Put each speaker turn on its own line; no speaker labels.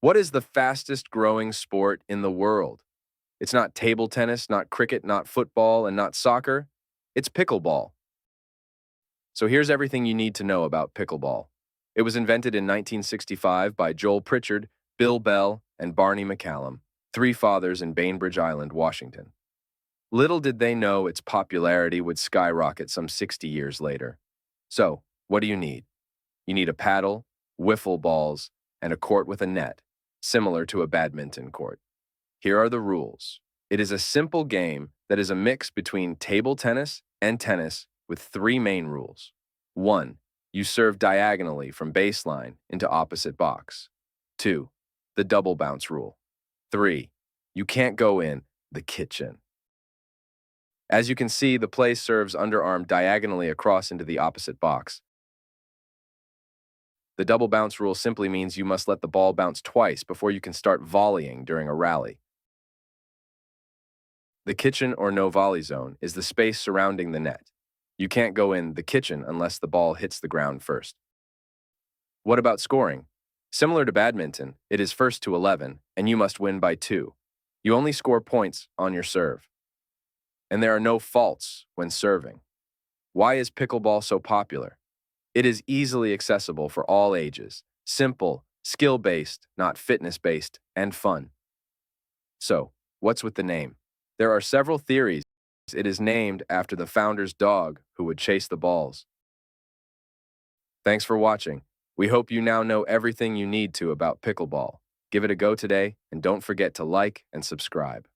What is the fastest growing sport in the world? It's not table tennis, not cricket, not football, and not soccer. It's pickleball. So here's everything you need to know about pickleball. It was invented in 1965 by Joel Pritchard, Bill Bell, and Barney McCallum, three fathers in Bainbridge Island, Washington. Little did they know its popularity would skyrocket some 60 years later. So, what do you need? You need a paddle, wiffle balls, and a court with a net, similar to a badminton court. Here are the rules. It is a simple game that is a mix between table tennis and tennis with three main rules. 1. You serve diagonally from baseline into opposite box. 2. The double bounce rule. 3. You can't go in the kitchen. As you can see, the play serves underarm diagonally across into the opposite box. The double bounce rule simply means you must let the ball bounce twice before you can start volleying during a rally. The kitchen or no volley zone is the space surrounding the net. You can't go in the kitchen unless the ball hits the ground first. What about scoring? Similar to badminton, it is first to 11, and you must win by 2. You only score points on your serve. And there are no faults when serving. Why is pickleball so popular? It is easily accessible for all ages, simple, skill-based, not fitness-based, and fun. So, what's with the name? There are several theories. It is named after the founder's dog who would chase the balls. Thanks for watching. We hope you now know everything you need to about pickleball. Give it a go today, and don't forget to like and subscribe.